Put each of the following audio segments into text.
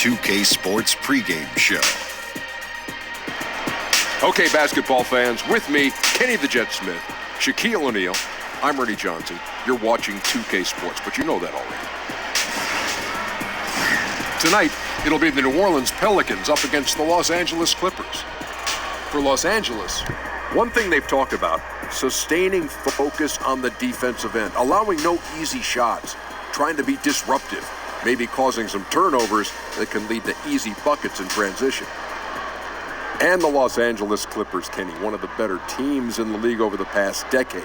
2K Sports pregame show. Okay, basketball fans, with me, Kenny the Jet Smith, Shaquille O'Neal, I'm Ernie Johnson. You're watching 2K Sports, but you know that already. Tonight, it'll be the New Orleans Pelicans up against the Los Angeles Clippers. For Los Angeles, one thing they've talked about, sustaining focus on the defensive end, allowing no easy shots, trying to be disruptive, maybe causing some turnovers that can lead to easy buckets in transition. And the Los Angeles Clippers, Kenny, one of the better teams in the league over the past decade.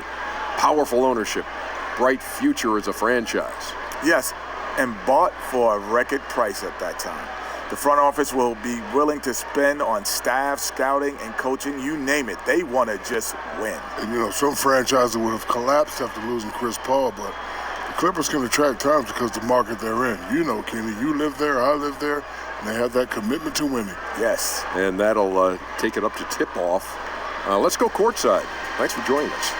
Powerful ownership, bright future as a franchise. Yes, and bought for a record price at that time. The front office will be willing to spend on staff, scouting, and coaching, you name it. They want to just win. And, some franchises would have collapsed after losing Chris Paul, but the Clippers can attract times because of the market they're in. Kenny, you live there, I live there, and they have that commitment to winning. Yes. And that'll take it up to tip-off. Let's go courtside. Thanks for joining us.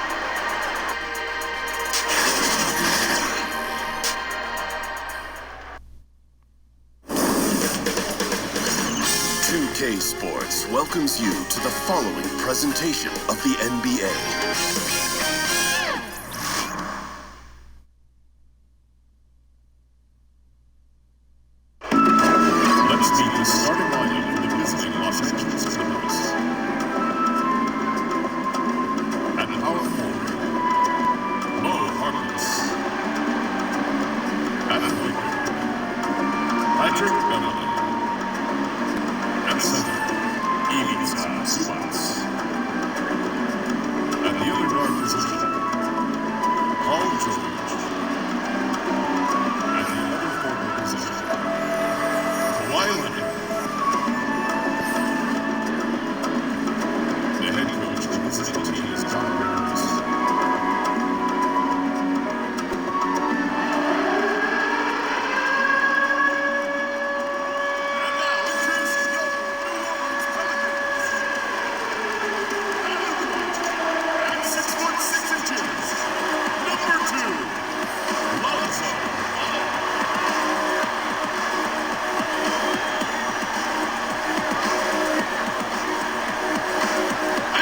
Sports welcomes you to the following presentation of the NBA. Let's meet the starting lineup for the visiting Los Angeles Clippers. At power forward, Mo Harkless. At point guard, Patrick Beverly. At center, Zubats. At the other guard position, Paul George. At the other forward position, Kawhi Leonard. The head coach of the visiting team is John Rivers.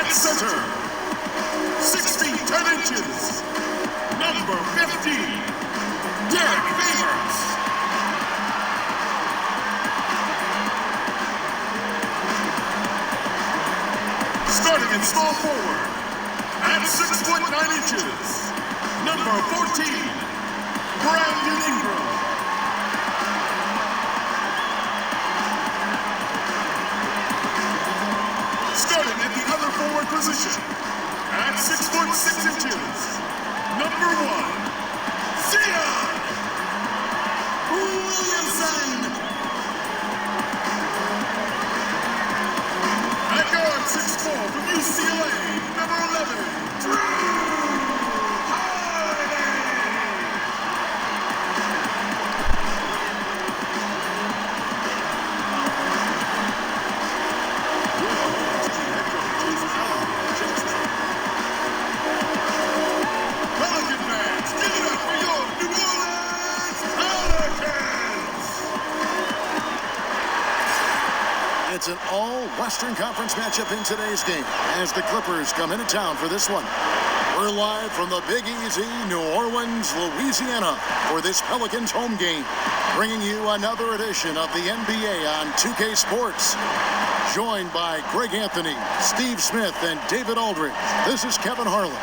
Center, 6 feet 10 inches, number 50, Derek Favors. Starting at small forward, at 6 foot 9 inches, number 14, Brandon Ingram. Starting at the other forward position, at 6 foot 6 inches, number 1, Zion Williamson. At guard 6'4" from UCLA, number 11, Drew Holiday. Pelican fans, give it up for your New Orleans Pelicans! It's an all-Western Conference matchup in today's game as the Clippers come into town for this one. We're live from the Big Easy, New Orleans, Louisiana, for this Pelicans home game, bringing you another edition of the NBA on 2K Sports. Joined by Greg Anthony, Steve Smith, and David Aldridge, this is Kevin Harlan.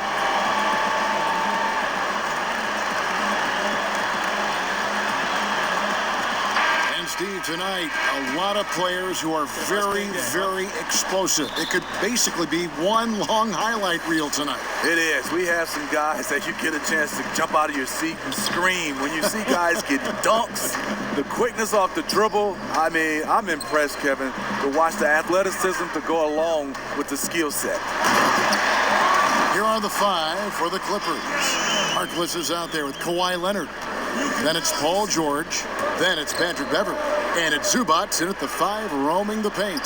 Steve, tonight, a lot of players who are very, very explosive. It could basically be one long highlight reel tonight. It is. We have some guys that you get a chance to jump out of your seat and scream. When you see guys get dunks, the quickness off the dribble, I'm impressed, Kevin, to watch the athleticism to go along with the skill set. Here are the 5 for the Clippers. Harkless is out there with Kawhi Leonard. Then it's Paul George. Then it's Patrick Beverly. And it's Zubats in at the 5, roaming the paint.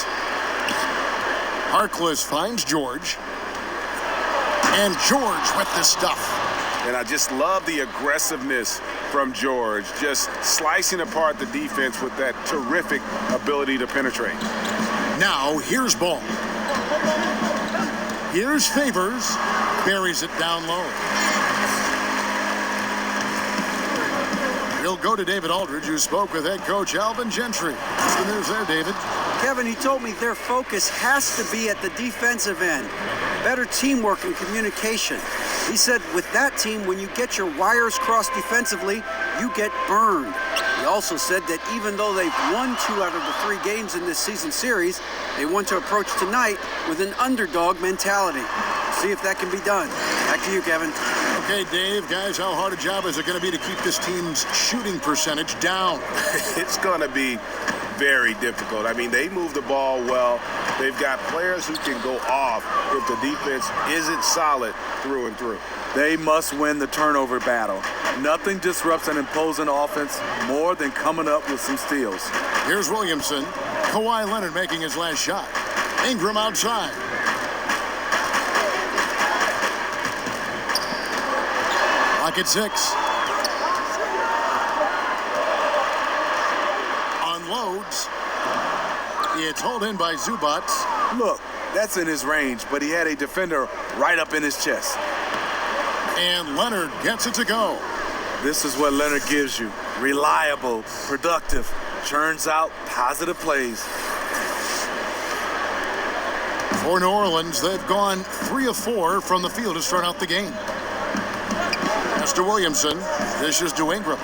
Harkless finds George. And George with the stuff. And I just love the aggressiveness from George, just slicing apart the defense with that terrific ability to penetrate. Now, here's ball. Here's Favors. Buries it down low. He'll go to David Aldridge, who spoke with head coach Alvin Gentry. What's the news there, David? Kevin, he told me their focus has to be at the defensive end. Better teamwork and communication. He said with that team, when you get your wires crossed defensively, you get burned. He also said that even though they've won 2 out of the 3 games in this season series, they want to approach tonight with an underdog mentality. See if that can be done. Back to you, Kevin. Okay, Dave, guys, how hard a job is it going to be to keep this team's shooting percentage down? It's going to be very difficult. I mean, they move the ball well. They've got players who can go off if the defense isn't solid through and through. They must win the turnover battle. Nothing disrupts an imposing offense more than coming up with some steals. Here's Williamson. Kawhi Leonard making his last shot. Ingram outside. Lock at 6. Unloads. It's hauled in by Zubac. Look, that's in his range, but he had a defender right up in his chest. And Leonard gets it to go. This is what Leonard gives you. Reliable, productive, churns out positive plays. For New Orleans, they've gone 3 of 4 from the field to start out the game. That's to Williamson. This is to Ingram.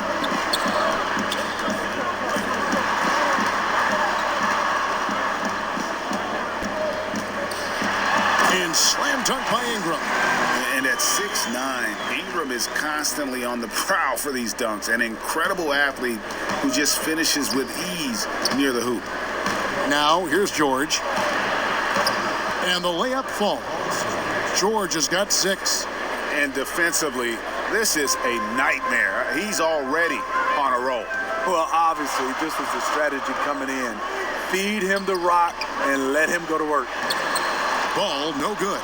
And slam dunk by Ingram. And at 6'9", Ingram is constantly on the prowl for these dunks. An incredible athlete who just finishes with ease near the hoop. Now, here's George. And the layup falls. George has got 6. And defensively, this is a nightmare. He's already on a roll. Well, obviously, this was the strategy coming in. Feed him the rock and let him go to work. Ball no good.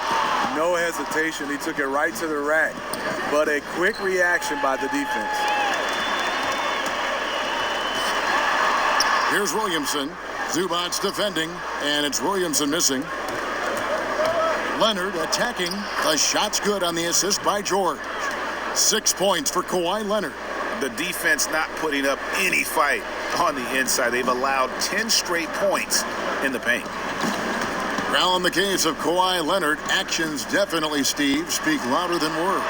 No hesitation. He took it right to the rack. But a quick reaction by the defense. Here's Williamson. Zubac's defending, and it's Williamson missing. Leonard attacking. The shot's good on the assist by George. 6 points for Kawhi Leonard. The defense not putting up any fight on the inside. They've allowed 10 straight points in the paint. Now in the case of Kawhi Leonard, actions definitely, Steve, speak louder than words.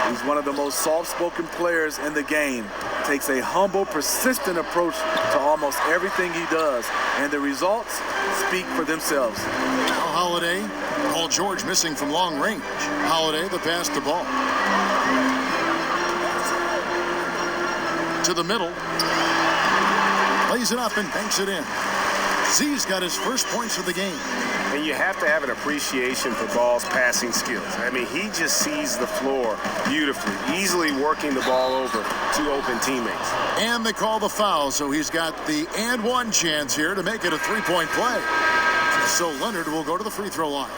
He's one of the most soft-spoken players in the game. Takes a humble, persistent approach to almost everything he does. And the results speak for themselves. Now Holiday. Paul George missing from long range. Holiday, the pass to ball. To the middle. Lays it up and banks it in. Z's got his first points of the game. And you have to have an appreciation for Ball's passing skills. I mean, he just sees the floor beautifully, easily working the ball over to open teammates. And they call the foul, so he's got the and one chance here to make it a 3-point play. So Leonard will go to the free throw line.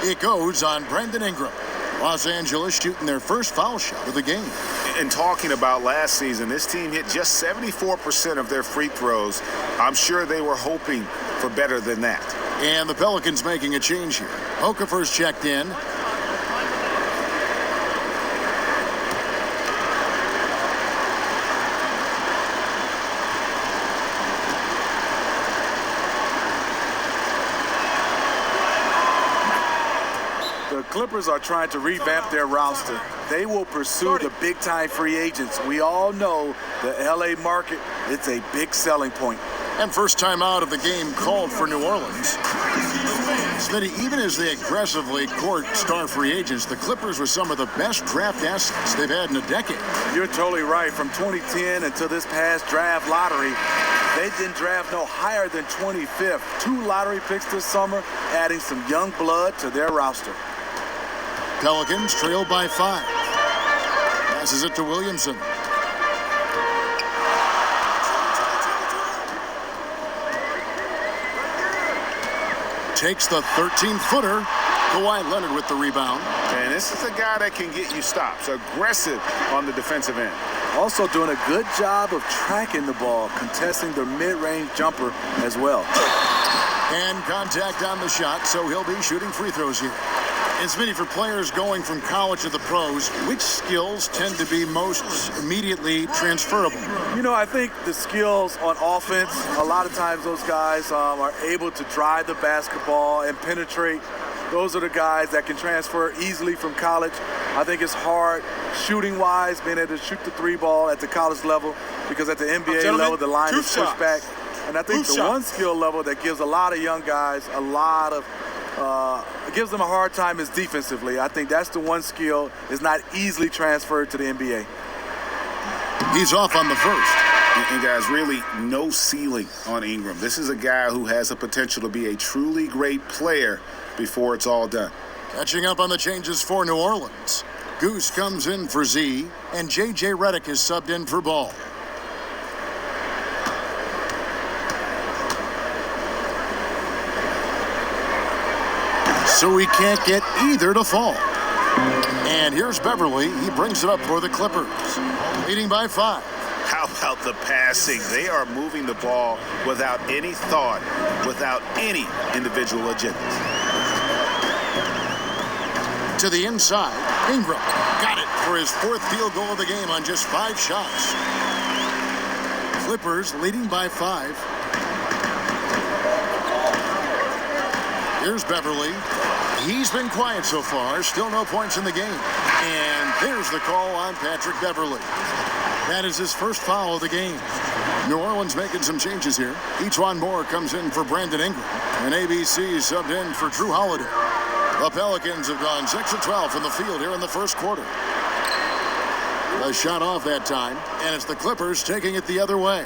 It goes on Brandon Ingram. Los Angeles shooting their first foul shot of the game. And talking about last season, this team hit just 74% of their free throws. I'm sure they were hoping for better than that. And the Pelicans making a change here. Okafor's checked in. The Clippers are trying to revamp their roster. They will pursue the big-time free agents. We all know the L.A. market, it's a big selling point. And first time out of the game called for New Orleans. Smitty, even as they aggressively court star free agents, the Clippers were some of the best draft assets they've had in a decade. You're totally right. From 2010 until this past draft lottery, they didn't draft no higher than 25th. 2 lottery picks this summer, adding some young blood to their roster. Pelicans trailed by 5. Passes it to Williamson. Takes the 13-footer. Kawhi Leonard with the rebound. And this is a guy that can get you stops. Aggressive on the defensive end. Also doing a good job of tracking the ball, contesting the mid-range jumper as well. And contact on the shot, so he'll be shooting free throws here. And Smitty, for players going from college to the pros, which skills tend to be most immediately transferable? You know, I think the skills on offense, a lot of times those guys are able to drive the basketball and penetrate. Those are the guys that can transfer easily from college. I think it's hard shooting-wise, being able to shoot the three ball at the college level, because at the NBA level, the line is pushed back. And I think the one skill level that gives a lot of young guys gives them a hard time is defensively. I think that's the one skill is not easily transferred to the NBA. He's off on the first. And guys, really no ceiling on Ingram. This is a guy who has the potential to be a truly great player before it's all done. Catching up on the changes for New Orleans. Goose comes in for Z, and J.J. Redick is subbed in for Ball. So he can't get either to fall. And here's Beverly. He brings it up for the Clippers, leading by 5. How about the passing? They are moving the ball without any thought, without any individual agendas. To the inside, Ingram got it for his 4th field goal of the game on just 5 shots. Clippers leading by 5. Here's Beverly. He's been quiet so far. Still no points in the game. And there's the call on Patrick Beverly. That is his first foul of the game. New Orleans making some changes here. Etuan Moore comes in for Brandon Ingram. And ABC subbed in for Drew Holiday. The Pelicans have gone 6 of 12 from the field here in the first quarter. A shot off that time. And it's the Clippers taking it the other way.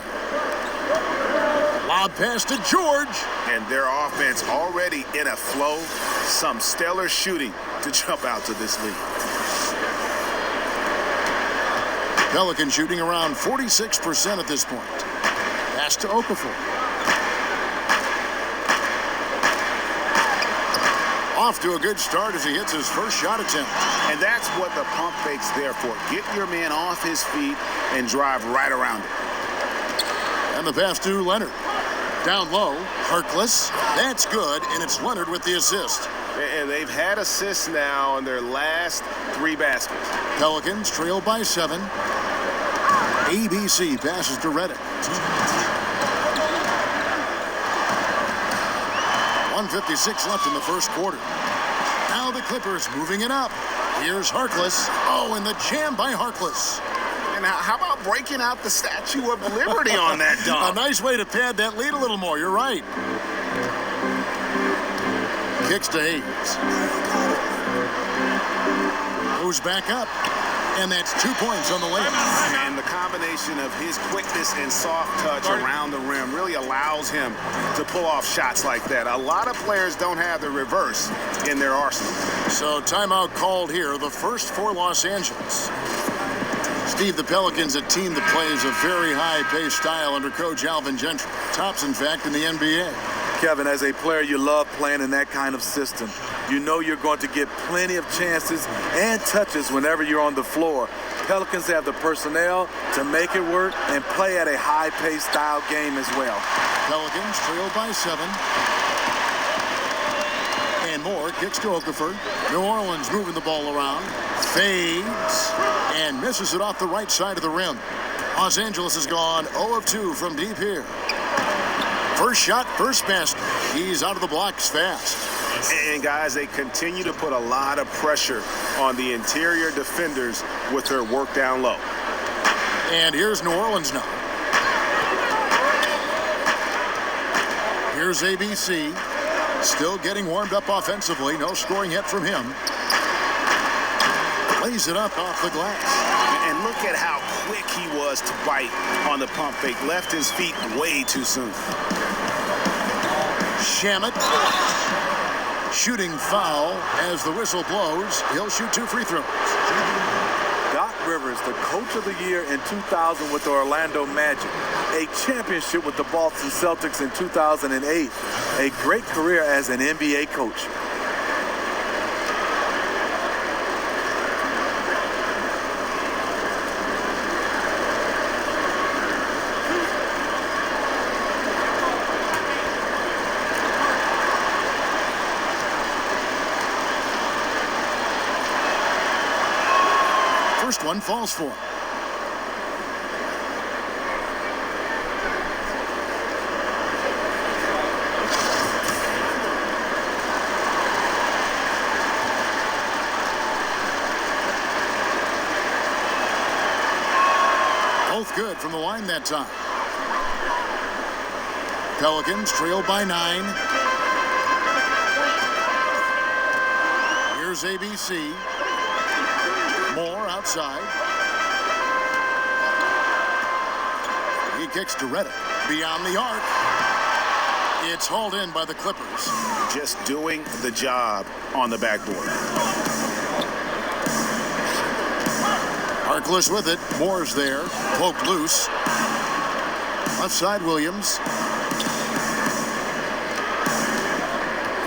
Lob pass to George. And their offense already in a flow. Some stellar shooting to jump out to this lead. Pelican shooting around 46% at this point. Pass to Okafor. Off to a good start as he hits his first shot attempt. And that's what the pump fake's there for. Get your man off his feet and drive right around it. And the pass to Leonard. Down low, Harkless. That's good, and it's Leonard with the assist. And they've had assists now in their last 3 baskets. Pelicans trail by 7. ABC passes to Redick. 1:56 left in the first quarter. Now the Clippers moving it up. Here's Harkless. Oh, and the jam by Harkless. And how about breaking out the Statue of Liberty on that dunk? A nice way to pad that lead a little more. You're right. Kicks to Hayes. Goes back up. And that's 2 points on the layup. And the combination of his quickness and soft touch around the rim really allows him to pull off shots like that. A lot of players don't have the reverse in their arsenal. So timeout called here, the first for Los Angeles. Steve, the Pelicans, a team that plays a very high-paced style under coach Alvin Gentry. Tops, in fact, in the NBA. Kevin, as a player, you love playing in that kind of system. You know you're going to get plenty of chances and touches whenever you're on the floor. Pelicans have the personnel to make it work and play at a high-paced style game as well. Pelicans trail by 7. And Moore kicks to Okafor. New Orleans moving the ball around. Fades and misses it off the right side of the rim. Los Angeles has gone 0 of 2 from deep here. First shot, first basket. He's out of the blocks fast. And guys, they continue to put a lot of pressure on the interior defenders with their work down low. And here's New Orleans now. Here's ABC. Still getting warmed up offensively. No scoring yet from him. Lays it up off the glass. And look at how quick he was to bite on the pump fake. Left his feet way too soon. Shamet. Shooting foul as the whistle blows. He'll shoot 2 free throws. Doc Rivers, the coach of the year in 2000 with the Orlando Magic. A championship with the Boston Celtics in 2008. A great career as an NBA coach. First one falls for him. Both good from the line that time. Pelicans trailed by 9. Here's ABC. Moore outside. He kicks to Reddick. Beyond the arc. It's hauled in by the Clippers. Just doing the job on the backboard. Harkless with it. Moore's there. Poked loose. Left side, Williams.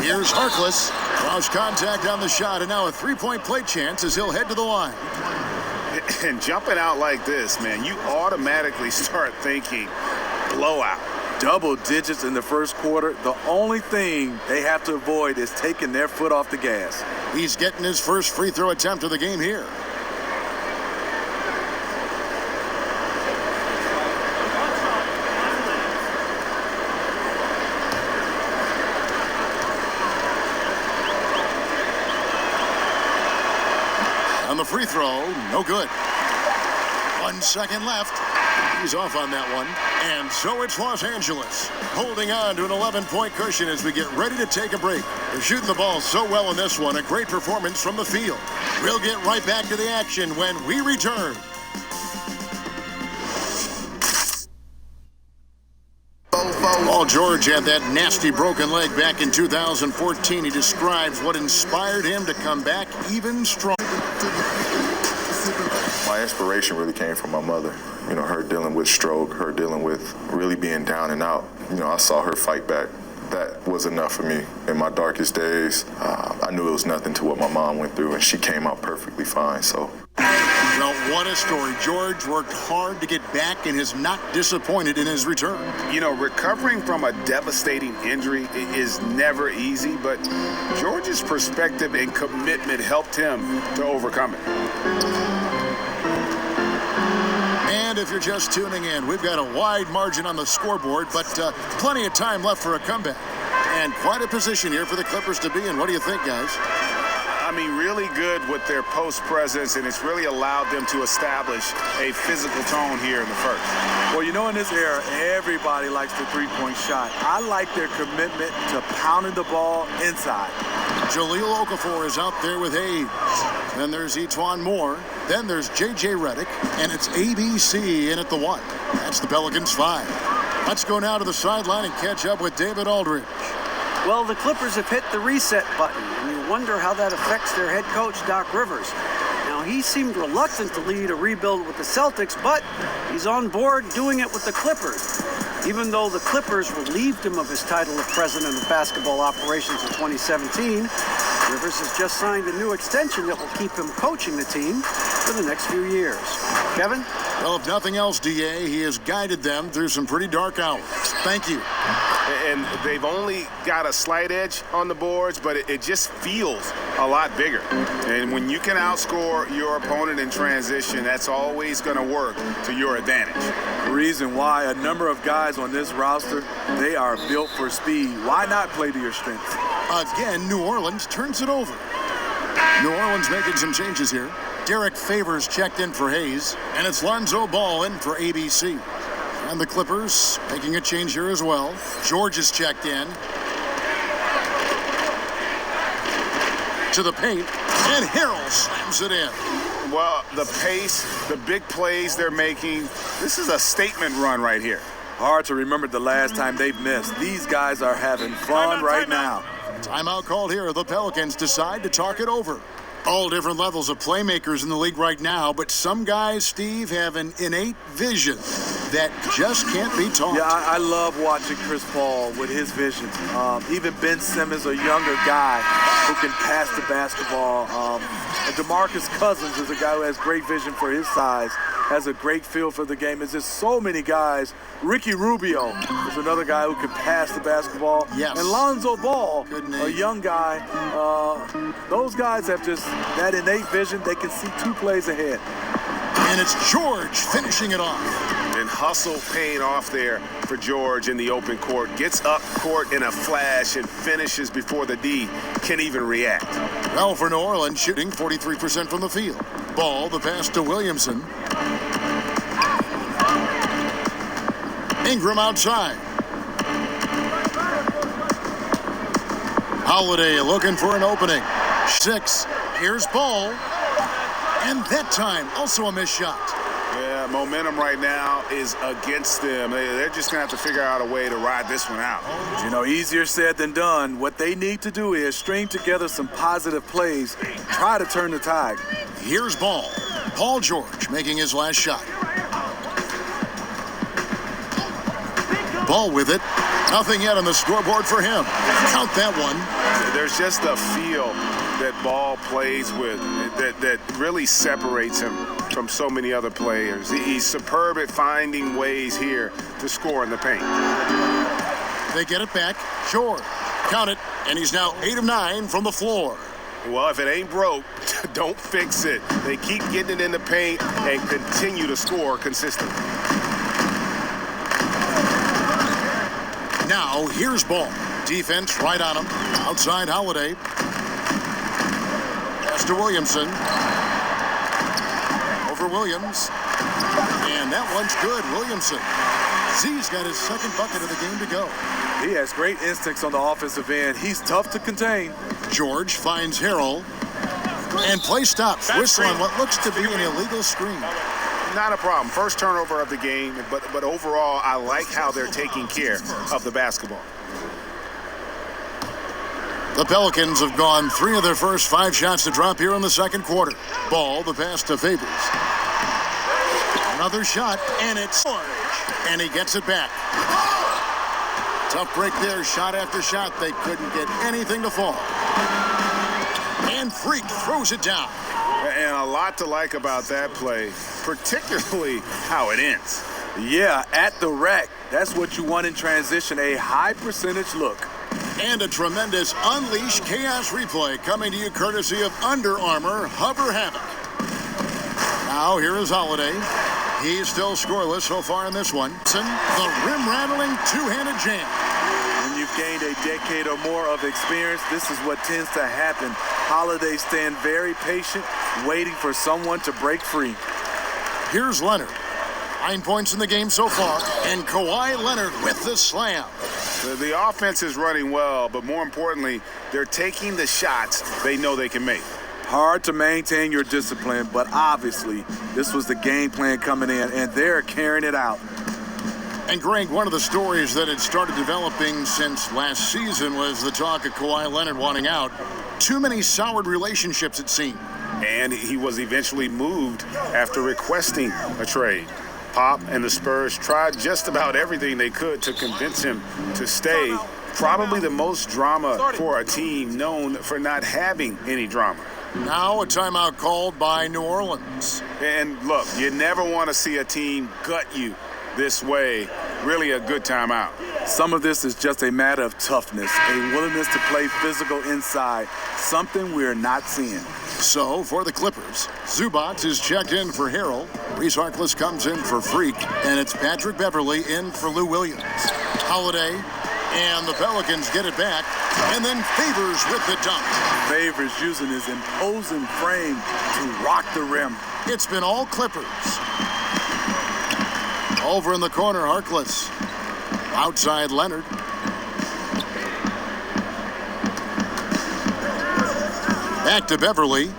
Here's Harkless. Draws contact on the shot, and now a three-point play chance as he'll head to the line. And jumping out like this, man, you automatically start thinking blowout. Double digits in the first quarter. The only thing they have to avoid is taking their foot off the gas. He's getting his first free throw attempt of the game here. On the free throw, no good. 1 second left. He's off on that one. And so it's Los Angeles, holding on to an 11-point cushion as we get ready to take a break. They're shooting the ball so well in this one. A great performance from the field. We'll get right back to the action when we return. Paul George had that nasty broken leg back in 2014. He describes what inspired him to come back even stronger. My inspiration really came from my mother. You know, her dealing with stroke, her dealing with really being down and out. You know, I saw her fight back. That was enough for me in my darkest days. I knew it was nothing to what my mom went through, and she came out perfectly fine, so. Well, what a story. George worked hard to get back and is not disappointed in his return. You know, recovering from a devastating injury is never easy, but George's perspective and commitment helped him to overcome it. And if you're just tuning in, we've got a wide margin on the scoreboard, but plenty of time left for a comeback. And quite a position here for the Clippers to be in. What do you think, guys? I mean, really good with their post presence, and it's really allowed them to establish a physical tone here in the first. Well, you know, in this era, everybody likes the three-point shot. I like their commitment to pounding the ball inside. Jahlil Okafor is out there with Hayes. Then there's Etuan Moore. Then there's J.J. Redick, and it's ABC in at the 1. That's the Pelicans 5. Let's go now to the sideline and catch up with David Aldridge. Well, the Clippers have hit the reset button, and you wonder how that affects their head coach, Doc Rivers. Now, he seemed reluctant to lead a rebuild with the Celtics, but he's on board doing it with the Clippers. Even though the Clippers relieved him of his title of president of basketball operations in 2017, Rivers has just signed a new extension that will keep him coaching the team for the next few years. Kevin? Well, if nothing else, D.A., he has guided them through some pretty dark hours. Thank you. And they've only got a slight edge on the boards, but it just feels a lot bigger. And when you can outscore your opponent in transition, that's always going to work to your advantage. The reason why a number of guys on this roster, they are built for speed. Why not play to your strengths? Again, New Orleans turns it over. New Orleans making some changes here. Derek Favors checked in for Hayes, and it's Lonzo Ball in for ABC. And the Clippers making a change here as well. George is checked in. To the paint, and Harrell slams it in. Well, the pace, the big plays they're making, this is a statement run right here. Hard to remember the last time they've missed. These guys are having fun right now. Timeout called here. The Pelicans decide to talk it over. All different levels of playmakers in the league right now, but some guys, Steve, have an innate vision that just can't be taught. Yeah, I love watching Chris Paul with his vision. Even Ben Simmons, a younger guy who can pass the basketball. And DeMarcus Cousins is a guy who has great vision for his size, has a great feel for the game. There's just so many guys. Ricky Rubio is another guy who can pass the basketball. Yes. And Lonzo Ball, a young guy. Those guys have just that innate vision. They can see two plays ahead. And it's George finishing it off. And hustle paying off there for George in the open court. Gets up court in a flash and finishes before the D can even react. Well, for New Orleans, shooting 43% from the field. Ball, the pass to Williamson. Ingram outside. Holiday looking for an opening. 6. Here's Ball. And that time, also a missed shot. Yeah, momentum right now is against them. They're just going to have to figure out a way to ride this one out. You know, easier said than done. What they need to do is string together some positive plays, try to turn the tide. Here's Ball. Paul George making his last shot. Ball with it. Nothing yet on the scoreboard for him. Count that one. There's just a feel that Ball plays with that really separates him from so many other players. He's superb at finding ways here to score in the paint. They get it back. George. Count it. And he's now 8 of 9 from the floor. Well, if it ain't broke, don't fix it. They keep getting it in the paint and continue to score consistently. Now, here's Ball. Defense right on him. Outside Holiday. Pass to Williamson. Over Williams. And that one's good. Williamson. Z's got his second bucket of the game to go. He has great instincts on the offensive end. He's tough to contain. George finds Harrell. And play stops. Whistle on what looks to be an illegal screen. Not a problem. First turnover of the game, but overall, I like how they're taking care of the basketball. The Pelicans have gone 3 of their first 5 shots to drop here in the second quarter. Ball, the pass to Favors. Another shot, and it's George. And he gets it back. Tough break there, shot after shot. They couldn't get anything to fall. And Freak throws it down. And a lot to like about that play, particularly how it ends. Yeah, at the rack. That's what you want in transition, a high percentage look. And a tremendous Unleash Chaos replay coming to you courtesy of Under Armour Hover Havoc. Now here is Holiday. He's still scoreless so far in this one. The rim-rattling two-handed jam. When you've gained a decade or more of experience, this is what tends to happen. Holiday stand very patient, waiting for someone to break free. Here's Leonard. 9 points in the game so far, and Kawhi Leonard with the slam. The offense is running well, but more importantly, they're taking the shots they know they can make. Hard to maintain your discipline, but obviously this was the game plan coming in, and they're carrying it out. And Greg, one of the stories that had started developing since last season was the talk of Kawhi Leonard wanting out. Too many soured relationships, it seemed. And he was eventually moved after requesting a trade. Pop and the Spurs tried just about everything they could to convince him to stay. Probably the most drama for a team known for not having any drama. Now a timeout called by New Orleans. And look, you never want to see a team gut you this way. Really a good timeout. Some of this is just a matter of toughness, a willingness to play physical inside, something we're not seeing. So, for the Clippers, Zubac is checked in for Harrell. Reese Harkless comes in for Freak, and it's Patrick Beverley in for Lou Williams. Holiday, and the Pelicans get it back, and then Favors with the dunk. Favors using his imposing frame to rock the rim. It's been all Clippers. Over in the corner, Harkless. Outside Leonard. Back to Beverley.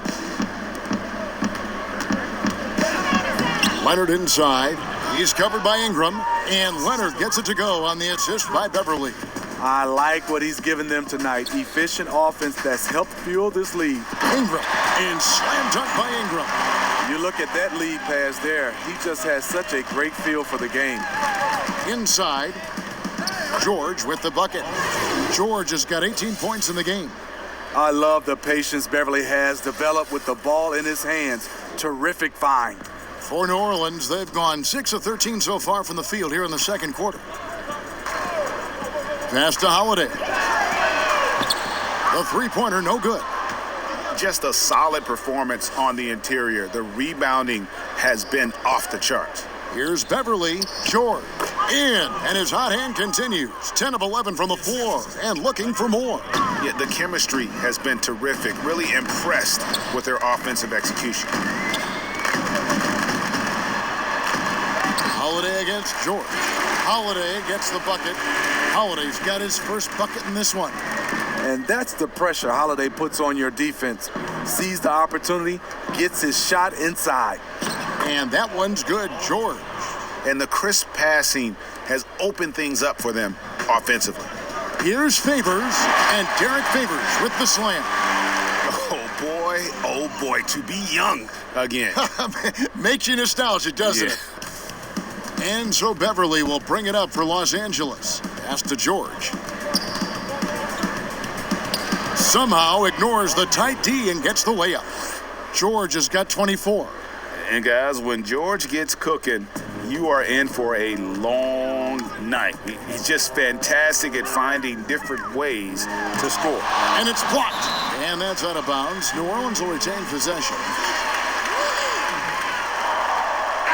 Leonard inside. He's covered by Ingram. And Leonard gets it to go on the assist by Beverley. I like what he's given them tonight. Efficient offense that's helped fuel this lead. Ingram. And slam dunk by Ingram. You look at that lead pass there. He just has such a great feel for the game. Inside. George with the bucket. George has got 18 points in the game. I love the patience Beverley has developed with the ball in his hands. Terrific find. For New Orleans, they've gone 6 of 13 so far from the field here in the second quarter. Pass to Holiday. The three-pointer, no good. Just a solid performance on the interior. The rebounding has been off the charts. Here's Beverly. George in, and his hot hand continues. 10 of 11 from the floor and looking for more. Yeah, the chemistry has been terrific. Really impressed with their offensive execution. Holiday against George. Holiday gets the bucket. Holiday's got his first bucket in this one. And that's the pressure Holiday puts on your defense. Sees the opportunity, gets his shot inside. And that one's good, George. And the crisp passing has opened things up for them offensively. Here's Favors, and Derek Favors with the slam. Oh boy, to be young again. Makes you nostalgic, doesn't it? And so Beverly will bring it up for Los Angeles. Pass to George. Somehow ignores the tight D and gets the layup. George has got 24. And guys, when George gets cooking, you are in for a long night. He's just fantastic at finding different ways to score. And it's blocked. And that's out of bounds. New Orleans will retain possession.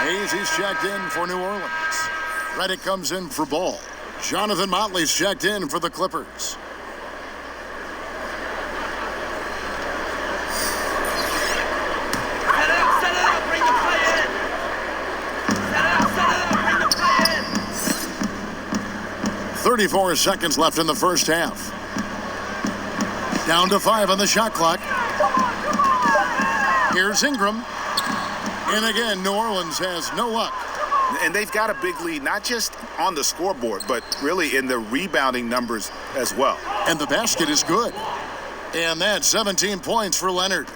Hayes, he's checked in for New Orleans. Reddick comes in for Ball. Jonathan Motley's checked in for the Clippers. Set it up, bring the play in. Set it up, bring the play in. 34 seconds left in the first half. Down to 5 on the shot clock. Here's Ingram. And again, New Orleans has no luck. And they've got a big lead, not just on the scoreboard, but really in the rebounding numbers as well. And the basket is good. And that's 17 points for Leonard.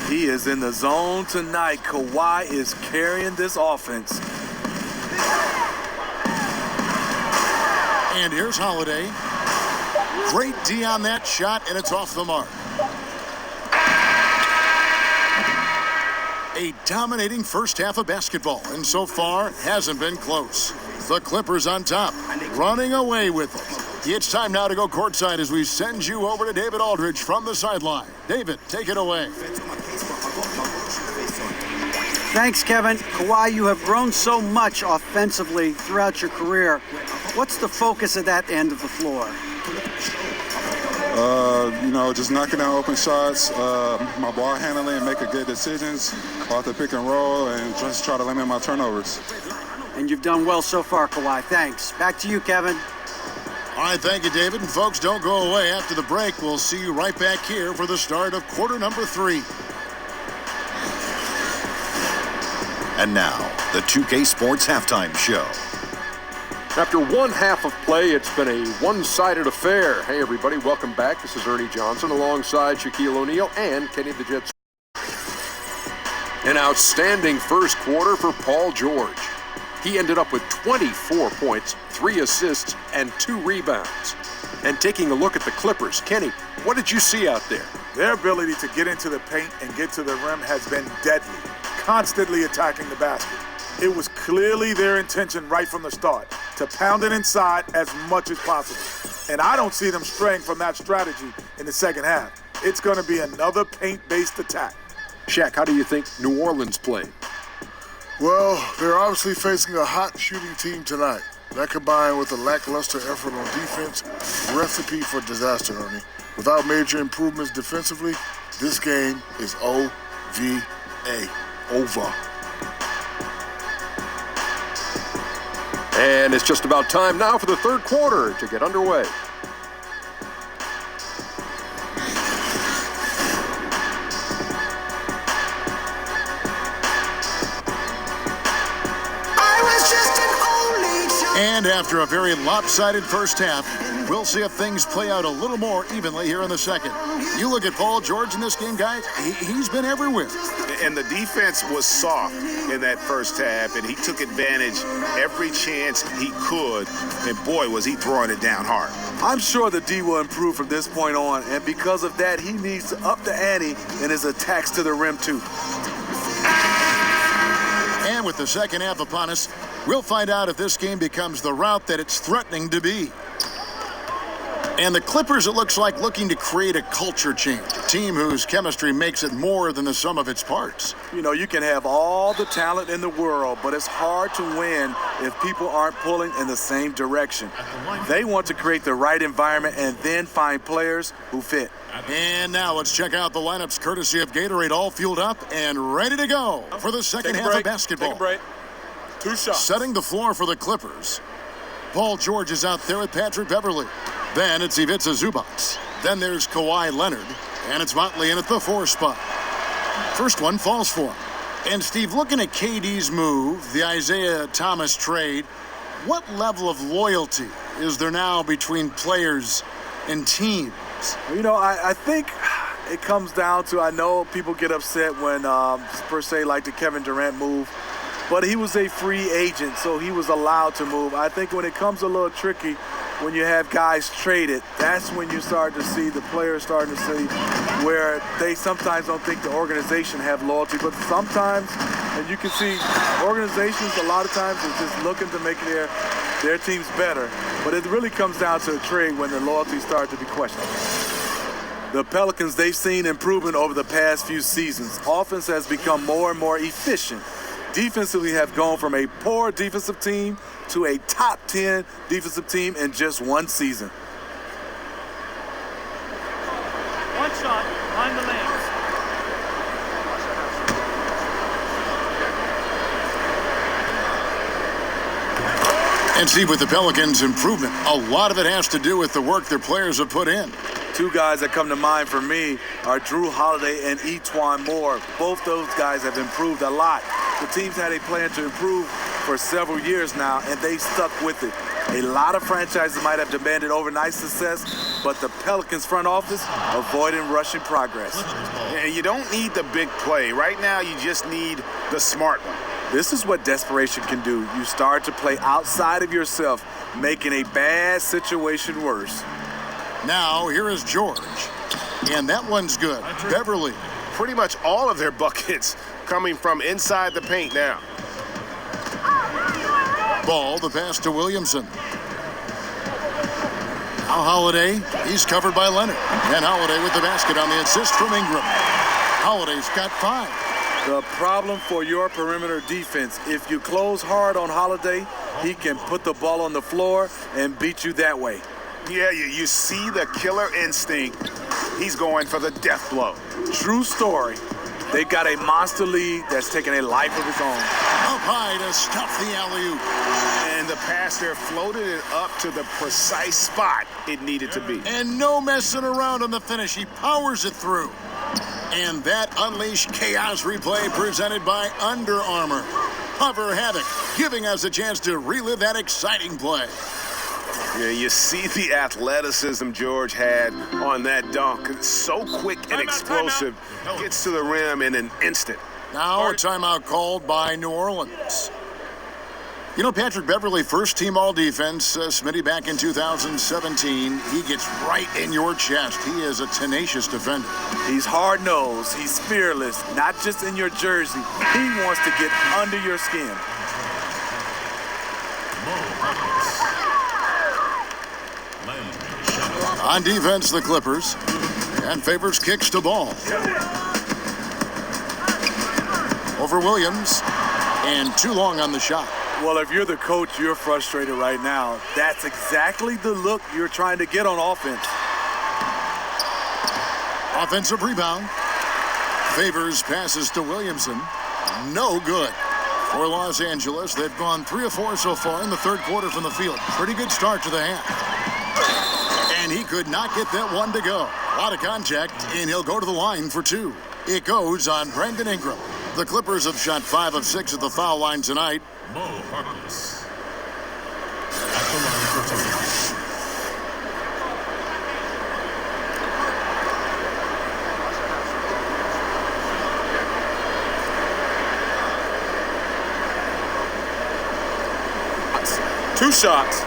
He is in the zone tonight. Kawhi is carrying this offense. And here's Holiday. Great D on that shot, and it's off the mark. A dominating first half of basketball, and so far hasn't been close. The Clippers on top, running away with it. It's time now to go courtside as we send you over to David Aldridge from the sideline. David, take it away. Thanks, Kevin. Kawhi, you have grown so much offensively throughout your career. What's the focus of that end of the floor? Just knocking down open shots, my ball handling, making good decisions off the pick and roll, and just try to limit my turnovers. And you've done well so far, Kawhi. Thanks. Back to you, Kevin. All right, thank you, David. And folks, don't go away. After the break, we'll see you right back here for the start of quarter number 3. And now, the 2K Sports Halftime Show. After one half of play, it's been a one-sided affair. Hey, everybody, welcome back. This is Ernie Johnson alongside Shaquille O'Neal and Kenny the Jet. An outstanding first quarter for Paul George. He ended up with 24 points, 3 assists, and 2 rebounds. And taking a look at the Clippers, Kenny, what did you see out there? Their ability to get into the paint and get to the rim has been deadly, constantly attacking the basket. It was clearly their intention right from the start to pound it inside as much as possible. And I don't see them straying from that strategy in the second half. It's going to be another paint-based attack. Shaq, how do you think New Orleans played? Well, they're obviously facing a hot shooting team tonight. That combined with a lackluster effort on defense, recipe for disaster, Ernie. Without major improvements defensively, this game is OVA, over. And it's just about time now for the third quarter to get underway. And after a very lopsided first half, we'll see if things play out a little more evenly here in the second. You look at Paul George in this game, guys, he's been everywhere. And the defense was soft in that first half, and he took advantage every chance he could, and boy, was he throwing it down hard. I'm sure the D will improve from this point on, and because of that, he needs to up the ante in his attacks to the rim, too. And with the second half upon us, we'll find out if this game becomes the route that it's threatening to be. And the Clippers, it looks like, looking to create a culture change. A team whose chemistry makes it more than the sum of its parts. You know, you can have all the talent in the world, but it's hard to win if people aren't pulling in the same direction. They want to create the right environment and then find players who fit. And now let's check out the lineups courtesy of Gatorade, all fueled up and ready to go for the second half of basketball. Take a break. 2 shots. Setting the floor for the Clippers. Paul George is out there with Patrick Beverley. Then it's Ivica Zubac. Then there's Kawhi Leonard. And it's Motley in at the 4 spot. First one falls for him. And Steve, looking at KD's move, the Isaiah Thomas trade, what level of loyalty is there now between players and teams? You know, I think it comes down to, I know people get upset when, per se, like the Kevin Durant move, but he was a free agent, so he was allowed to move. I think when it comes a little tricky, when you have guys traded, that's when you start to see the players starting to see where they sometimes don't think the organization have loyalty, but sometimes, and you can see organizations a lot of times is just looking to make their teams better, but it really comes down to a trade when the loyalty starts to be questioned. The Pelicans, they've seen improvement over the past few seasons. Offense has become more and more efficient. Defensively have gone from a poor defensive team to a top 10 defensive team in just one season. One shot behind the lanes. And Steve, with the Pelicans' improvement, a lot of it has to do with the work their players have put in. 2 guys that come to mind for me are Drew Holiday and E'Twaun Moore. Both those guys have improved a lot. The team's had a plan to improve for several years now, and they stuck with it. A lot of franchises might have demanded overnight success, but the Pelicans front office avoiding rushing progress. And you don't need the big play. Right now, you just need the smart one. This is what desperation can do. You start to play outside of yourself, making a bad situation worse. Now, here is George. And that one's good. Beverly. Pretty much all of their buckets coming from inside the paint now. Ball, the pass to Williamson. Now Holiday, he's covered by Leonard. And Holiday with the basket on the assist from Ingram. Holiday's got 5. The problem for your perimeter defense, if you close hard on Holiday, he can put the ball on the floor and beat you that way. Yeah, you see the killer instinct. He's going for the death blow. True story. They've got a monster lead that's taking a life of its own. Up high to stuff the alley-oop. And the pass there floated it up to the precise spot it needed to be. And no messing around on the finish. He powers it through. And that Unleash Chaos replay presented by Under Armour. Hover Havoc, giving us a chance to relive that exciting play. Yeah, you see the athleticism George had on that dunk. It's so quick and explosive. Gets to the rim in an instant. Now a timeout called by New Orleans. You know, Patrick Beverley, first team all-defense, Smitty back in 2017. He gets right in your chest. He is a tenacious defender. He's hard-nosed. He's fearless, not just in your jersey. He wants to get under your skin. On defense, the Clippers. And Favors kicks to Ball. Over Williams. And too long on the shot. Well, if you're the coach, you're frustrated right now. That's exactly the look you're trying to get on offense. Offensive rebound. Favors passes to Williamson. No good. For Los Angeles, they've gone 3 of 4 so far in the third quarter from the field. Pretty good start to the half. And he could not get that one to go. A lot of contact, and he'll go to the line for 2. It goes on Brandon Ingram. The Clippers have shot 5 of 6 at the foul line tonight. Mo Harkless at the line for 2. Two shots.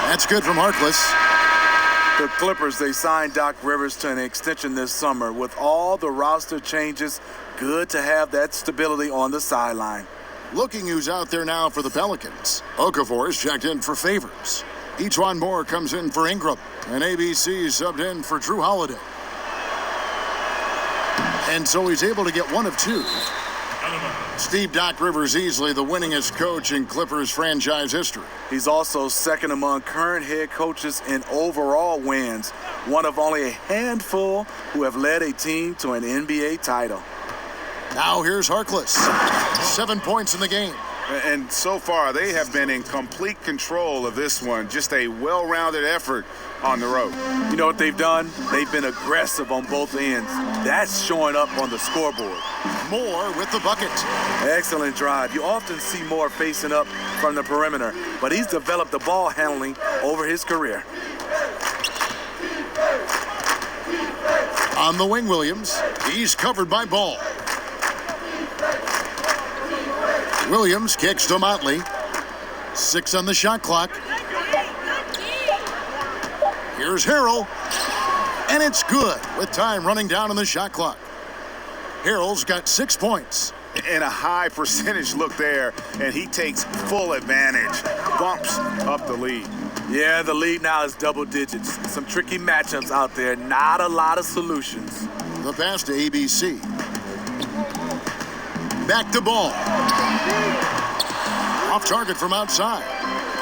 That's good from Harkless. The Clippers, they signed Doc Rivers to an extension this summer. With all the roster changes, good to have that stability on the sideline. Looking who's out there now for the Pelicans. Okafor is checked in for Favors. Etuan Moore comes in for Ingram. And ABC subbed in for Drew Holiday. And so he's able to get one of two. Steve Doc Rivers easily the winningest coach in Clippers franchise history. He's also second among current head coaches in overall wins, one of only a handful who have led a team to an NBA title. Now here's Harkless. 7 points in the game. And so far, they have been in complete control of this one. Just a well-rounded effort on the road. You know what they've done? They've been aggressive on both ends. That's showing up on the scoreboard. Moore with the bucket. Excellent drive. You often see Moore facing up from the perimeter, but he's developed the ball handling over his career. On the wing, Williams. He's covered by Ball. Williams kicks to Motley. 6 on the shot clock. Here's Harrell. And it's good with time running down on the shot clock. Harrell's got 6 points. And a high percentage look there, and he takes full advantage. Bumps up the lead. Yeah, the lead now is double digits. Some tricky matchups out there. Not a lot of solutions. The pass to ABC. Back to Ball. Off target from outside.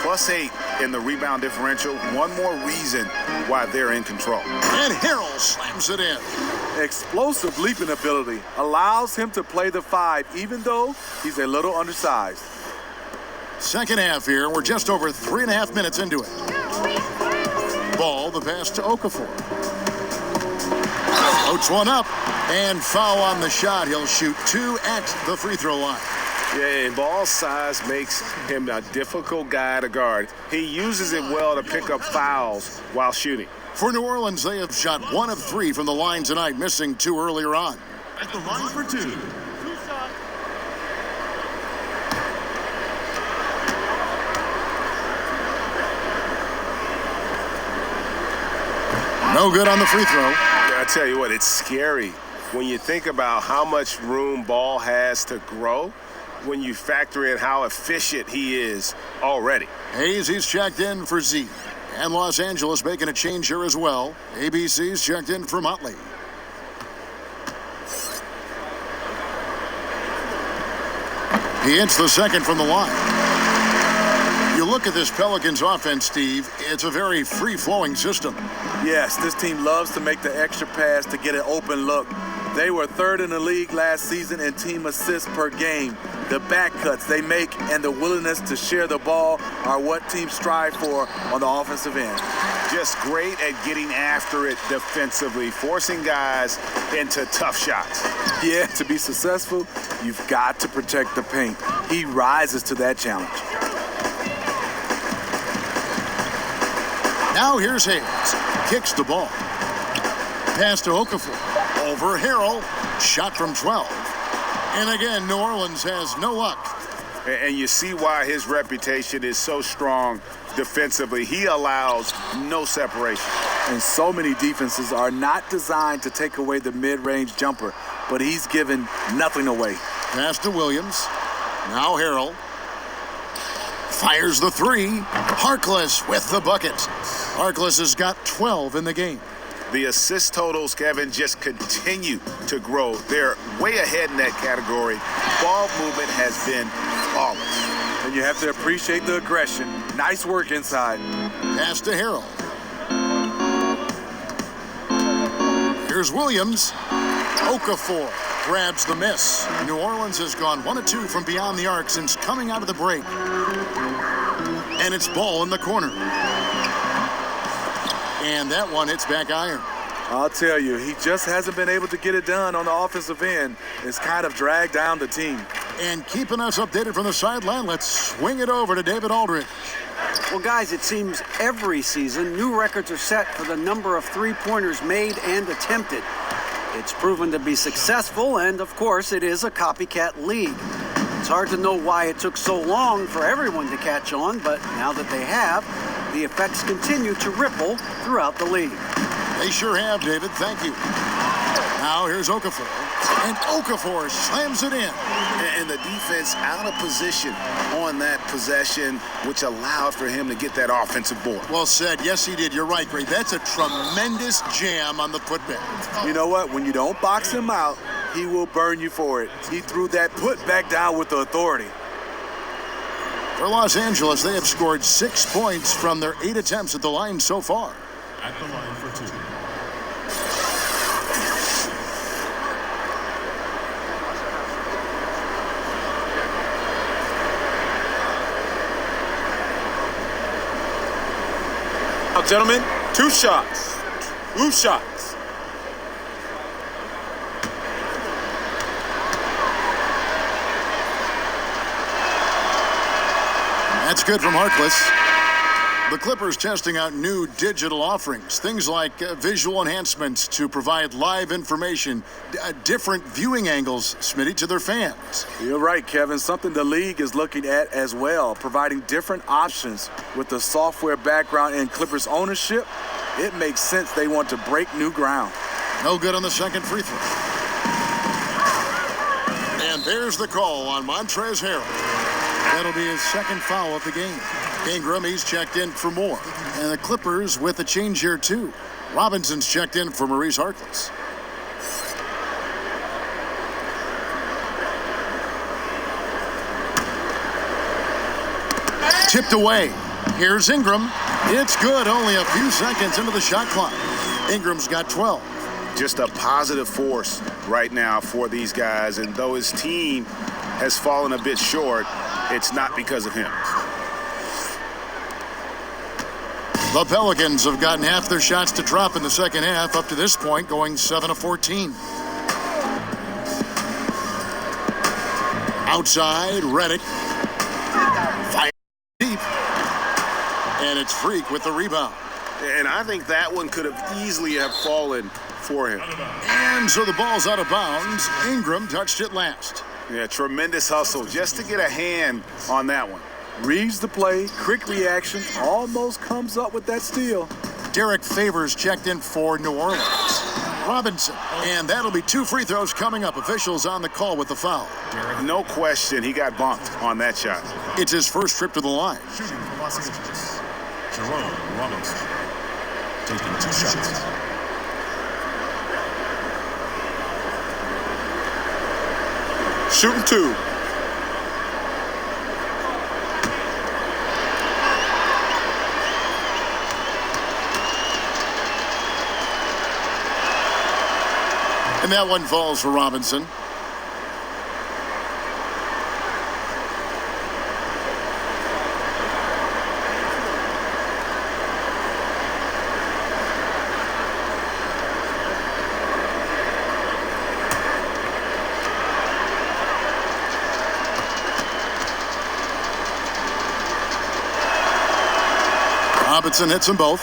+8 in the rebound differential. One more reason why they're in control. And Harrell slams it in. Explosive leaping ability allows him to play the 5, even though he's a little undersized. Second half here. We're just over 3.5 minutes into it. Ball, the pass to Okafor. Floats one up. And foul on the shot. He'll shoot 2 at the free throw line. Yeah, and Ball's size makes him a difficult guy to guard. He uses it well to pick up fouls while shooting. For New Orleans, they have shot 1 of 3 from the line tonight, missing 2 earlier on. At the line for 2. No good on the free throw. I tell you what, it's scary when you think about how much room Ball has to grow, when you factor in how efficient he is already. Hayes, he's checked in for Z. And Los Angeles making a change here as well. ABC's checked in for Motley. He hits the second from the line. You look at this Pelicans offense, Steve, it's a very free-flowing system. Yes, this team loves to make the extra pass to get an open look. They were 3rd in the league last season in team assists per game. The back cuts they make and the willingness to share the ball are what teams strive for on the offensive end. Just great at getting after it defensively, forcing guys into tough shots. Yeah, to be successful, you've got to protect the paint. He rises to that challenge. Now here's Hayes. Kicks the ball. Pass to Okafor. Over Harrell. Shot from 12. And again, New Orleans has no luck. And you see why his reputation is so strong defensively. He allows no separation. And so many defenses are not designed to take away the mid-range jumper, but he's given nothing away. Pass to Williams. Now Harrell. Fires the 3. Harkless with the bucket. Harkless has got 12 in the game. The assist totals, Kevin, just continue to grow. They're way ahead in that category. Ball movement has been flawless. And you have to appreciate the aggression. Nice work inside. Pass to Harrell. Here's Williams. Okafor grabs the miss. New Orleans has gone 1 of 2 from beyond the arc since coming out of the break. And it's Ball in the corner. And that one hits back iron. I'll tell you, he just hasn't been able to get it done on the offensive end. It's kind of dragged down the team. And keeping us updated from the sideline, let's swing it over to David Aldridge. Well, guys, it seems every season new records are set for the number of three-pointers made and attempted. It's proven to be successful, and of course, it is a copycat league. It's hard to know why it took so long for everyone to catch on, but now that they have, The effects continue to ripple throughout the league. They sure have, David. Thank you. Now here's Okafor. And Okafor slams it in. And the defense out of position on that possession, which allowed for him to get that offensive board. Well said. Yes, he did. You're right, Gray. That's a tremendous jam on the putback. You know what? When you don't box him out, he will burn you for it. He threw that putback down with the authority. For Los Angeles, they have scored 6 points from their 8 attempts at the line so far. At the line for 2. Now, gentlemen, 2 shots. 2 shots. That's good from Harkless. The Clippers testing out new digital offerings, things like visual enhancements to provide live information, different viewing angles, Smitty, to their fans. You're right, Kevin. Something the league is looking at as well, providing different options with the software background and Clippers ownership. It makes sense they want to break new ground. No good on the second free throw. And there's the call on Montrezl Harrell. That'll be his second foul of the game. Ingram, he's checked in for more. And the Clippers with a change here, too. Robinson's checked in for Maurice Harkless. Tipped away. Here's Ingram. It's good, only a few seconds into the shot clock. Ingram's got 12. Just a positive force right now for these guys. And though his team has fallen a bit short, it's not because of him. The Pelicans have gotten half their shots to drop in the second half up to this point, going 7 of 14. Outside, Redick. Fire deep. And it's Freak with the rebound. And I think that one could have easily have fallen for him. And so the ball's out of bounds. Ingram touched it last. Yeah, tremendous hustle just to get a hand on that one. Reads the play, quick reaction, almost comes up with that steal. Derek Favors checked in for New Orleans. Robinson, and that'll be 2 free throws coming up. Officials on the call with the foul. No question, he got bumped on that shot. It's his first trip to the line. Shooting for Los Angeles, Jerome Robinson, taking 2 shots. Shooting 2. And that one falls for Robinson. Robinson hits them both.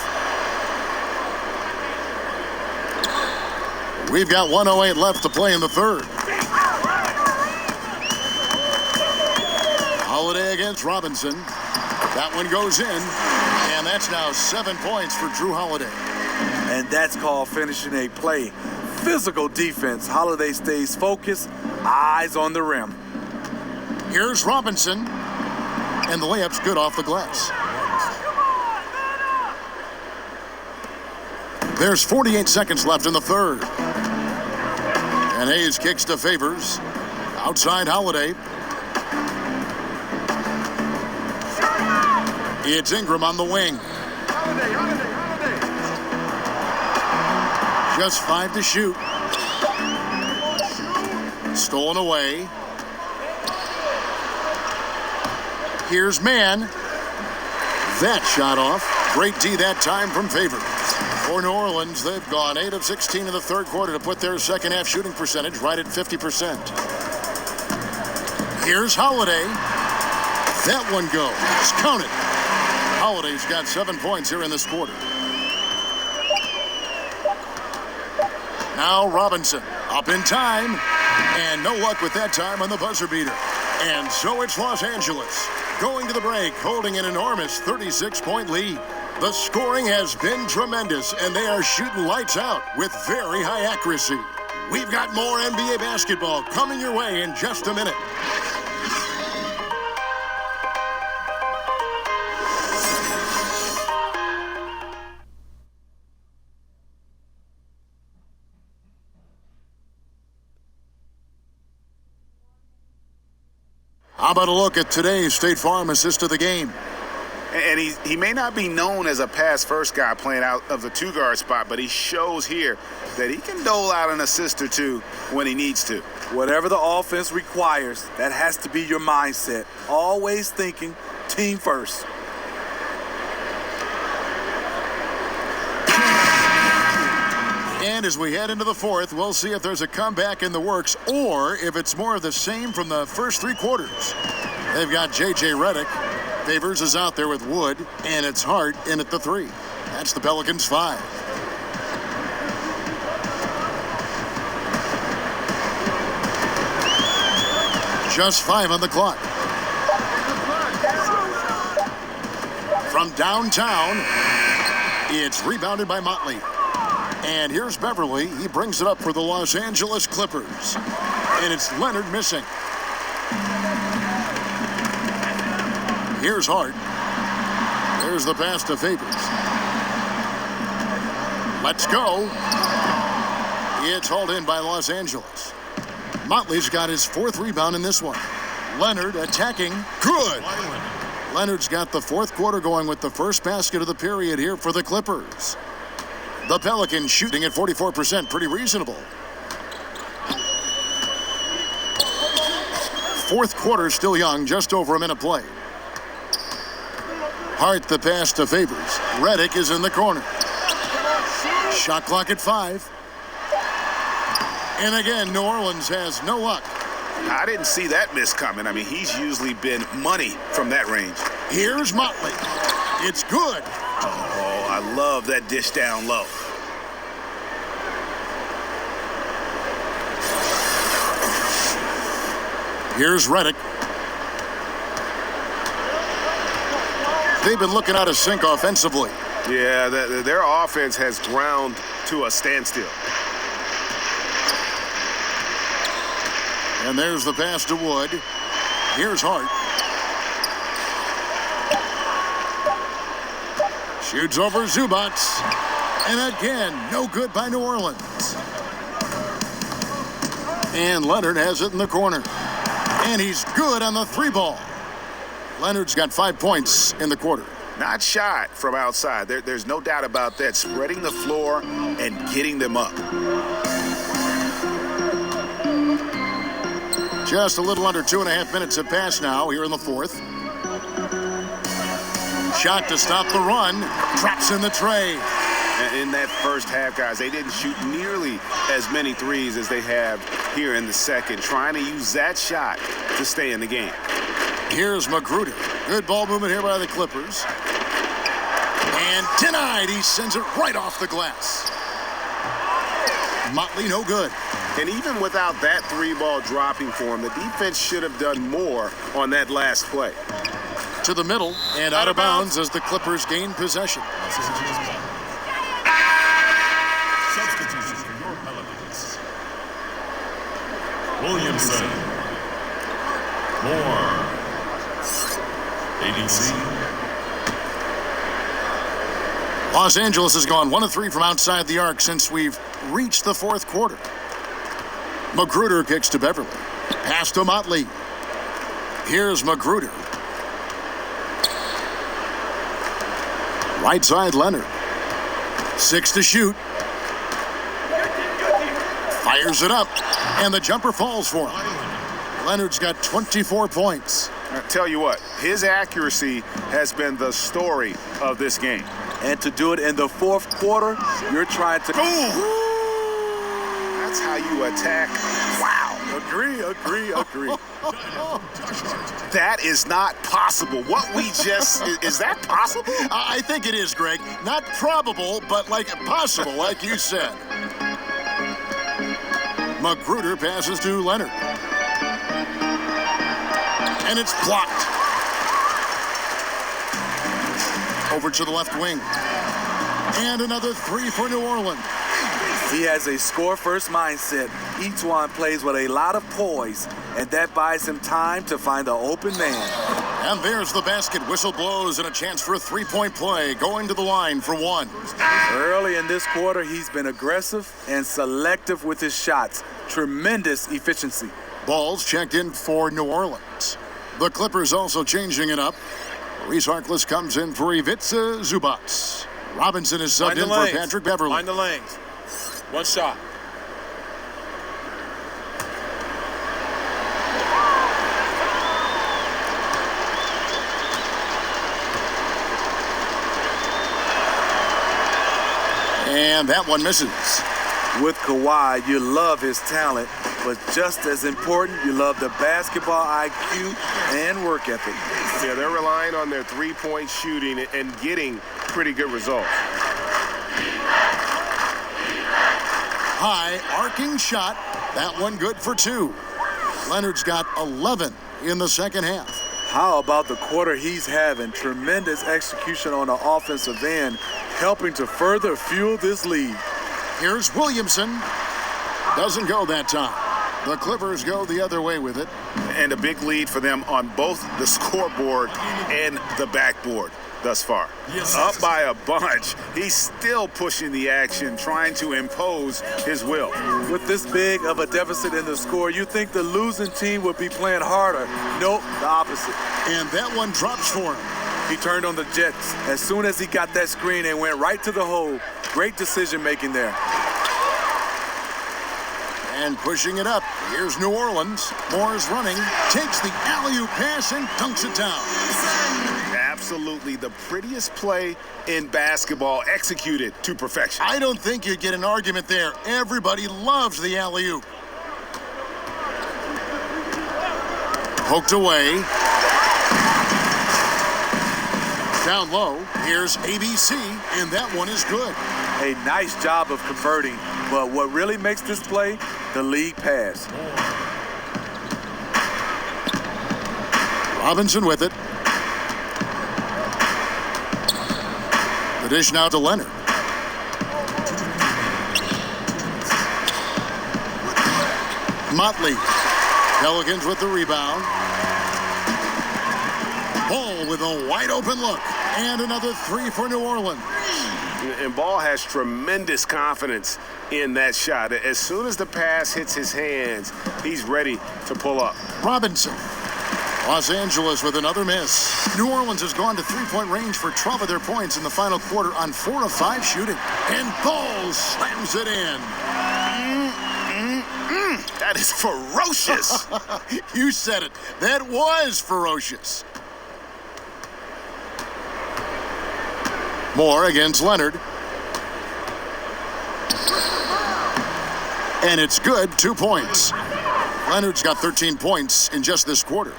We've got 1:08 left to play in the third. Holiday against Robinson. That one goes in, and that's now 7 points for Drew Holiday. And that's called finishing a play. Physical defense. Holiday stays focused, eyes on the rim. Here's Robinson, and the layup's good off the glass. There's 48 seconds left in the third. And Hayes kicks to Favors. Outside Holiday. It's Ingram on the wing. Just 5 to shoot. Stolen away. Here's Mann. That shot off. Great D that time from Favors. For New Orleans, they've gone 8 of 16 in the third quarter to put their second half shooting percentage right at 50%. Here's Holiday. That one goes. Count it. Holiday's got 7 points here in this quarter. Now Robinson up in time. And no luck with that time on the buzzer beater. And so it's Los Angeles going to the break, holding an enormous 36-point lead. The scoring has been tremendous, and they are shooting lights out with very high accuracy. We've got more NBA basketball coming your way in just a minute. How about a look at today's State Farm assist of the game? And he may not be known as a pass-first guy playing out of the two-guard spot, but he shows here that he can dole out an assist or two when he needs to. Whatever the offense requires, that has to be your mindset. Always thinking team first. And as we head into the fourth, we'll see if there's a comeback in the works or if it's more of the same from the first three quarters. They've got J.J. Redick. Favors is out there with Wood, and it's Hart in at the 3. That's the Pelicans 5. Just 5 on the clock. From downtown, it's rebounded by Motley. And here's Beverly. He brings it up for the Los Angeles Clippers. And it's Leonard missing. Here's Hart. There's the pass to Favors. Let's go. It's hauled in by Los Angeles. Motley's got his 4th rebound in this one. Leonard attacking. Good. Leonard's got the 4th quarter going with the first basket of the period here for the Clippers. The Pelicans shooting at 44%. Pretty reasonable. 4th quarter still young. Just over a minute play. Hart the pass to Favors. Redick is in the corner. Shot clock at 5. And again, New Orleans has no luck. I didn't see that miss coming. I mean, he's usually been money from that range. Here's Motley. It's good. Oh, I love that dish down low. Here's Redick. They've been looking out of sync offensively. Yeah, their offense has ground to a standstill. And there's the pass to Wood. Here's Hart. Shoots over Zubac. And again, no good by New Orleans. And Leonard has it in the corner. And he's good on the 3-ball. Leonard's got 5 points in the quarter. Not shot from outside. There's no doubt about that. Spreading the floor and getting them up. Just a little under 2.5 minutes have passed now here in the 4th. Shot to stop the run. Drops in the tray. In that first half, guys, they didn't shoot nearly as many threes as they have here in the second, trying to use that shot to stay in the game. Here's Magruder. Good ball movement here by the Clippers. And denied. He sends it right off the glass. Motley no good. And even without that 3-ball dropping for him, the defense should have done more on that last play. To the middle and out of bounds as the Clippers gain possession. Substitution for your Pelicans. Williamson. Moore. ADC. Los Angeles has gone 1 of 3 from outside the arc since we've reached the 4th quarter. Magruder kicks to Beverly. Pass to Motley. Here's Magruder. Right side, Leonard. 6 to shoot. Fires it up. And the jumper falls for him. Leonard's got 24 points. I tell you what, his accuracy has been the story of this game. And to do it in the 4th quarter, you're trying to... Boom! That's how you attack. Wow. Agree. That is not possible. What we just... is that possible? I think it is, Greg. Not probable, but like possible, like you said. Magruder passes to Leonard. And it's blocked. over to the left wing. And another three for New Orleans. He has a score-first mindset. Etuan plays with a lot of poise, and that buys him time to find the open man. And there's the basket. Whistle blows and a chance for a three-point play. Going to the line for one. Early in this quarter, he's been aggressive and selective with his shots. Tremendous efficiency. Balls checked in for New Orleans. The Clippers also changing it up. Reese Harkless comes in for Ivica Zubac. Robinson is subbed in for Patrick Beverly. Find the lanes. One shot. And that one misses. With Kawhi, you love his talent, but just as important, you love the basketball IQ and work ethic. Yeah, they're relying on their three-point shooting and getting pretty good results. High arcing shot. That one good for two. Leonard's got 11 in the second half. How about the quarter he's having? Tremendous execution on the offensive end, helping to further fuel this lead. Here's Williamson. Doesn't go that time. The Clippers go the other way with it. And a big lead for them on both the scoreboard and the backboard thus far. Yes. Up by a bunch. He's still pushing the action, trying to impose his will. With this big of a deficit in the score, you think the losing team would be playing harder. Nope, the opposite. And that one drops for him. He turned on the Jets. As soon as he got that screen, and went right to the hole. Great decision making there. And pushing it up. Here's New Orleans. Moore's running. Takes the alley-oop pass and dunks it down. Absolutely the prettiest play in basketball, executed to perfection. I don't think you'd get an argument there. Everybody loves the alley-oop. Poked away. Down low, here's ABC, and that one is good. A nice job of converting, but what really makes this play, the league pass. Robinson with it. The dish now to Leonard. Motley. Pelicans with the rebound. Ball with a wide open look. And another three for New Orleans. And Ball has tremendous confidence in that shot. As soon as the pass hits his hands, he's ready to pull up. Robinson. Los Angeles with another miss. New Orleans has gone to three-point range for 12 of their points in the final quarter on 4 of 5 shooting. And Ball slams it in. That is ferocious. You said it. That was ferocious. Moore against Leonard. And it's good, 2 points. Leonard's got 13 points in just this quarter.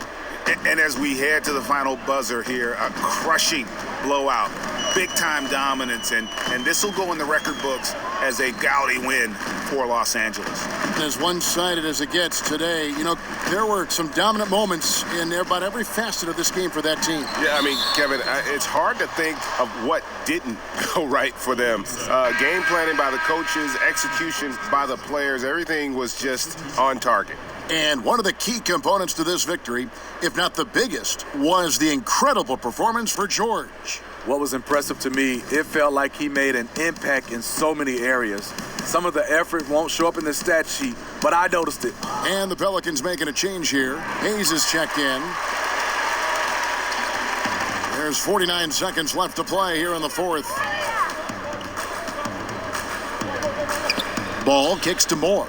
And as we head to the final buzzer here, a crushing blowout, big-time dominance, and this will go in the record books as a gaudy win for Los Angeles. As one-sided as it gets today, you know, there were some dominant moments in about every facet of this game for that team. Yeah, I mean, Kevin, it's hard to think of what didn't go right for them. Game planning by the coaches, execution by the players, everything was just on target. And one of the key components to this victory, if not the biggest, was the incredible performance for George. What was impressive to me, it felt like he made an impact in so many areas. Some of the effort won't show up in the stat sheet, but I noticed it. And the Pelicans making a change here. Hayes is checked in. There's 49 seconds left to play here in the fourth. Ball kicks to Moore.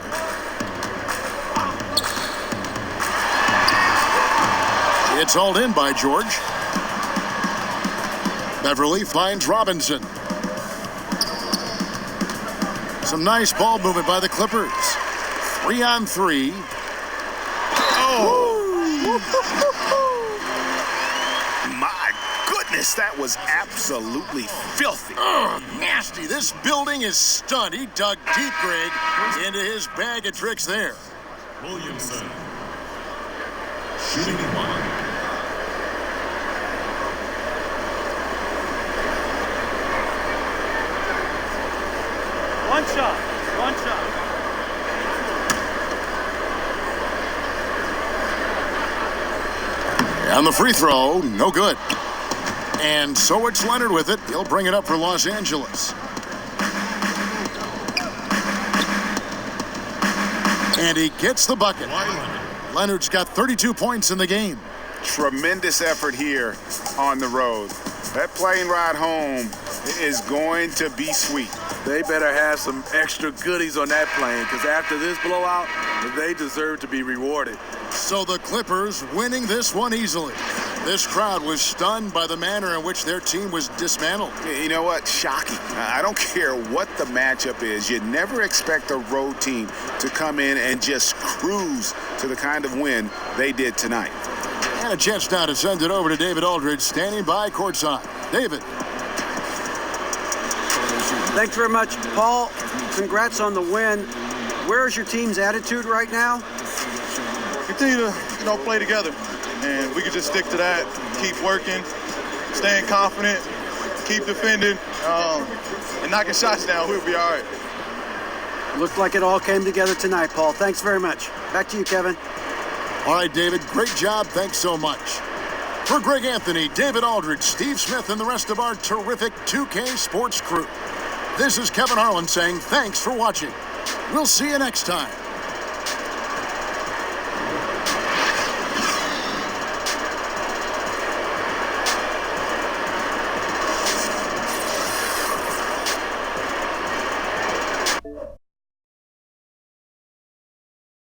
It's hauled in by George. Beverly finds Robinson. Some nice ball movement by the Clippers. 3-on-3. Oh! My goodness, that was absolutely filthy. Oh, nasty. This building is stunned. He dug deep, Greg, into his bag of tricks there. Williamson. Shooting one. And the free throw, no good. And so it's Leonard with it. He'll bring it up for Los Angeles. And he gets the bucket. Leonard's got 32 points in the game. Tremendous effort here on the road. That plane ride home is going to be sweet. They better have some extra goodies on that plane, because after this blowout, they deserve to be rewarded. So the Clippers winning this one easily. This crowd was stunned by the manner in which their team was dismantled. You know what? Shocking. I don't care what the matchup is. You never expect a road team to come in and just cruise to the kind of win they did tonight. And a chance now to send it over to David Aldridge, standing by courtside. David. Thanks very much, Paul. Congrats on the win. Where's your team's attitude right now? Continue to, play together. And we can just stick to that, keep working, staying confident, keep defending, and knocking shots down. We'll be all right. Looked like it all came together tonight, Paul. Thanks very much. Back to you, Kevin. All right, David, great job. Thanks so much. For Greg Anthony, David Aldridge, Steve Smith, and the rest of our terrific 2K Sports crew, this is Kevin Harlan saying thanks for watching. We'll see you next time.